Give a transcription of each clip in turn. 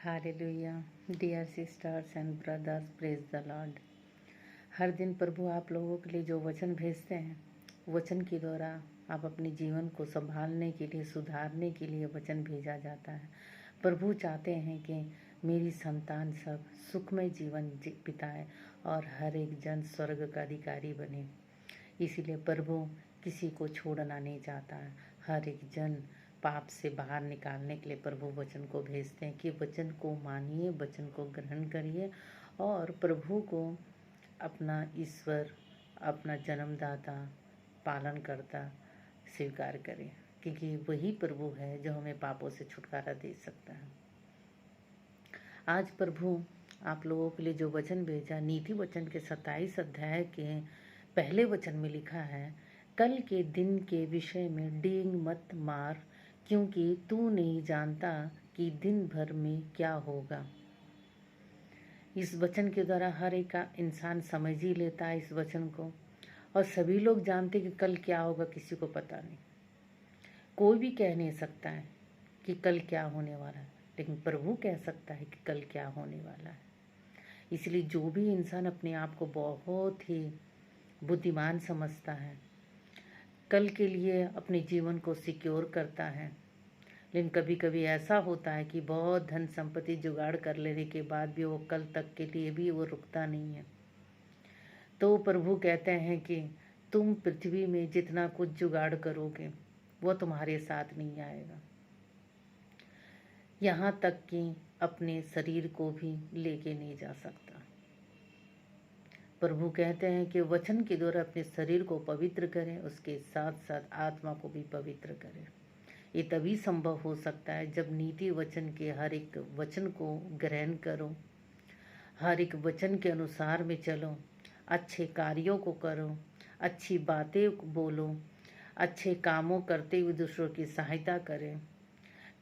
Hallelujah. Dear sisters and brothers, praise the lord. हर दिन प्रभु आप लोगों के लिए जो वचन भेजते हैं, वचन के द्वारा आप अपने जीवन को संभालने के लिए, सुधारने के लिए वचन भेजा जाता है। प्रभु चाहते हैं कि मेरी संतान सब सुखमय जीवन बिताए और हर एक जन स्वर्ग का अधिकारी बने। इसीलिए प्रभु किसी को छोड़ना नहीं चाहता है। हर एक जन पाप से बाहर निकालने के लिए प्रभु वचन को भेजते हैं कि वचन को मानिए, वचन को ग्रहण करिए और प्रभु को अपना ईश्वर, अपना जन्मदाता, पालन करता स्वीकार करें, क्योंकि वही प्रभु है जो हमें पापों से छुटकारा दे सकता है। आज प्रभु आप लोगों के लिए जो वचन भेजा, नीति वचन के 27 अध्याय के पहले वचन में लिखा है, कल के दिन के विषय में डींग मत मार, क्योंकि तू नहीं जानता कि दिन भर में क्या होगा। इस वचन के द्वारा हर एक इंसान समझ ही लेता है इस वचन को, और सभी लोग जानते कि कल क्या होगा किसी को पता नहीं। कोई भी कह नहीं सकता है कि कल क्या होने वाला है, लेकिन प्रभु कह सकता है कि कल क्या होने वाला है। इसलिए जो भी इंसान अपने आप को बहुत ही बुद्धिमान समझता है, कल के लिए अपने जीवन को सिक्योर करता है, लेकिन कभी कभी ऐसा होता है कि बहुत धन संपत्ति जुगाड़ कर लेने के बाद भी वो कल तक के लिए भी वो रुकता नहीं है। तो प्रभु कहते हैं कि तुम पृथ्वी में जितना कुछ जुगाड़ करोगे वो तुम्हारे साथ नहीं आएगा, यहाँ तक कि अपने शरीर को भी लेके नहीं जा सकता। प्रभु कहते हैं कि वचन के द्वारा अपने शरीर को पवित्र करें, उसके साथ साथ आत्मा को भी पवित्र करें। ये तभी संभव हो सकता है जब नीति वचन के हर एक वचन को ग्रहण करो, हर एक वचन के अनुसार में चलो, अच्छे कार्यों को करो, अच्छी बातें बोलो, अच्छे कामों करते हुए दूसरों की सहायता करें।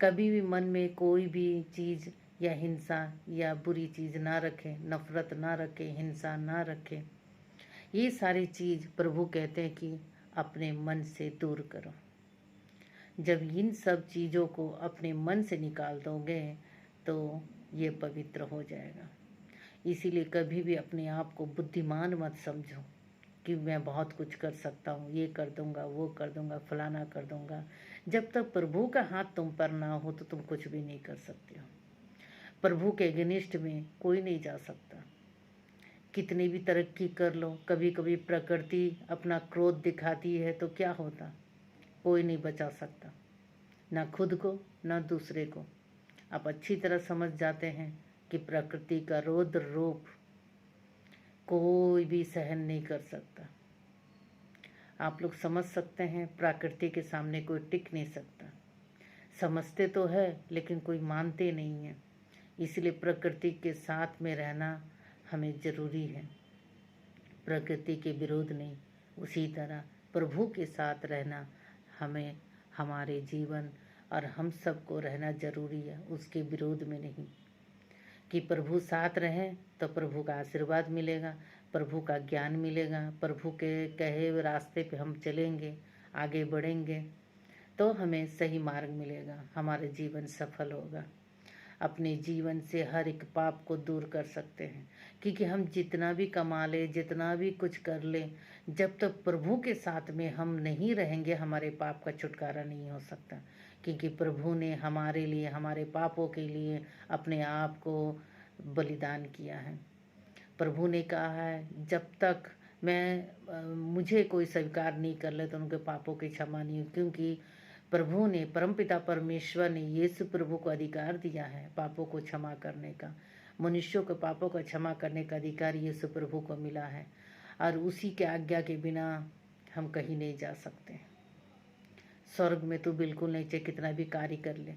कभी भी मन में कोई भी चीज़ या हिंसा या बुरी चीज़ ना रखें, नफरत ना रखें, हिंसा ना रखें। ये सारी चीज़ प्रभु कहते हैं कि अपने मन से दूर करो। जब इन सब चीज़ों को अपने मन से निकाल दोगे तो ये पवित्र हो जाएगा। इसीलिए कभी भी अपने आप को बुद्धिमान मत समझो कि मैं बहुत कुछ कर सकता हूँ, ये कर दूँगा, वो कर दूँगा, फलाना कर दूँगा। जब तक प्रभु का हाथ तुम पर ना हो तो तुम कुछ भी नहीं कर सकते हो। प्रभु के अगेंस्ट में कोई नहीं जा सकता। कितनी भी तरक्की कर लो, कभी कभी प्रकृति अपना क्रोध दिखाती है तो क्या होता, कोई नहीं बचा सकता, ना खुद को ना दूसरे को। आप अच्छी तरह समझ जाते हैं कि प्रकृति का रौद्र रूप कोई भी सहन नहीं कर सकता। आप लोग समझ सकते हैं प्रकृति के सामने कोई टिक नहीं सकता। समझते तो है लेकिन कोई मानते नहीं है। इसलिए प्रकृति के साथ में रहना हमें ज़रूरी है, प्रकृति के विरोध नहीं। उसी तरह प्रभु के साथ रहना हमें, हमारे जीवन और हम सबको रहना ज़रूरी है, उसके विरोध में नहीं। कि प्रभु साथ रहें तो प्रभु का आशीर्वाद मिलेगा, प्रभु का ज्ञान मिलेगा, प्रभु के कहे हुए रास्ते पे हम चलेंगे, आगे बढ़ेंगे तो हमें सही मार्ग मिलेगा, हमारा जीवन सफल होगा। अपने जीवन से हर एक पाप को दूर कर सकते हैं, क्योंकि हम जितना भी कमा ले, जितना भी कुछ कर ले, जब तक प्रभु के साथ में हम नहीं रहेंगे हमारे पाप का छुटकारा नहीं हो सकता। क्योंकि प्रभु ने हमारे लिए, हमारे पापों के लिए अपने आप को बलिदान किया है। प्रभु ने कहा है जब तक मुझे कोई स्वीकार नहीं कर ले तो उनके पापों की क्षमा नहीं, क्योंकि प्रभु ने, परमपिता परमेश्वर ने यीशु प्रभु को अधिकार दिया है पापों को क्षमा करने का। मनुष्यों के पापों का क्षमा करने का अधिकार यीशु प्रभु को मिला है, और उसी के आज्ञा के बिना हम कहीं नहीं जा सकते। स्वर्ग में तो बिल्कुल नहीं, चाहे कितना भी कार्य कर ले,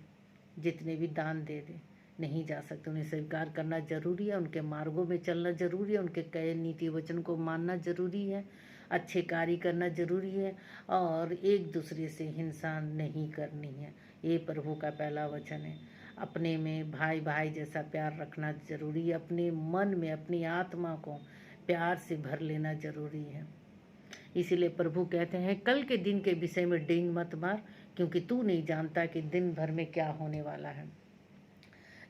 जितने भी दान दे दे, नहीं जा सकते। उन्हें स्वीकार करना जरूरी है, उनके मार्गों में चलना जरूरी है, उनके कहे नीति वचन को मानना जरूरी है, अच्छे कार्य करना जरूरी है, और एक दूसरे से हिंसा नहीं करनी है। ये प्रभु का पहला वचन है। अपने में भाई भाई जैसा प्यार रखना जरूरी है, अपने मन में अपनी आत्मा को प्यार से भर लेना जरूरी है। इसीलिए प्रभु कहते हैं कल के दिन के विषय में डींग मत मार, क्योंकि तू नहीं जानता कि दिन भर में क्या होने वाला है।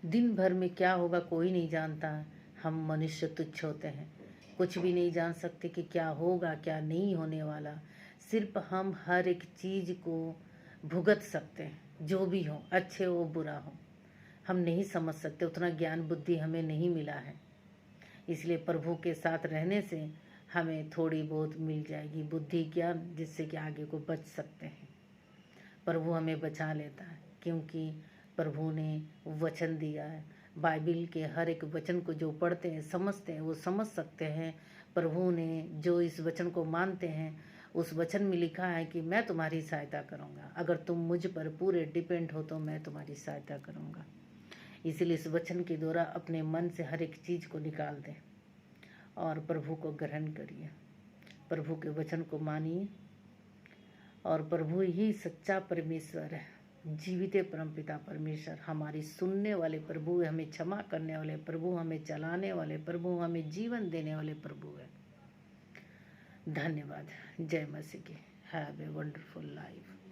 दिन भर में क्या होगा कोई नहीं जानता है। हम मनुष्य तुच्छ होते हैं, कुछ भी नहीं जान सकते कि क्या होगा क्या नहीं होने वाला। सिर्फ हम हर एक चीज़ को भुगत सकते हैं, जो भी हो, अच्छे हो बुरा हो, हम नहीं समझ सकते, उतना ज्ञान बुद्धि हमें नहीं मिला है। इसलिए प्रभु के साथ रहने से हमें थोड़ी बहुत मिल जाएगी बुद्धि ज्ञान, जिससे कि आगे को बच सकते हैं। प्रभु हमें बचा लेता है, क्योंकि प्रभु ने वचन दिया है। बाइबिल के हर एक वचन को जो पढ़ते हैं समझते हैं वो समझ सकते हैं। प्रभु ने जो इस वचन को मानते हैं, उस वचन में लिखा है कि मैं तुम्हारी सहायता करूँगा, अगर तुम मुझ पर पूरे डिपेंड हो तो मैं तुम्हारी सहायता करूँगा। इसलिए इस वचन के द्वारा अपने मन से हर एक चीज़ को निकाल दें और प्रभु को ग्रहण करिए, प्रभु के वचन को मानिए। और प्रभु ही सच्चा परमेश्वर है, जीवित परमपिता परमेश्वर, हमारी सुनने वाले प्रभु है, हमें क्षमा करने वाले प्रभु, हमें चलाने वाले प्रभु, हमें जीवन देने वाले प्रभु है। धन्यवाद। जय मसीह की। Have a wonderful life.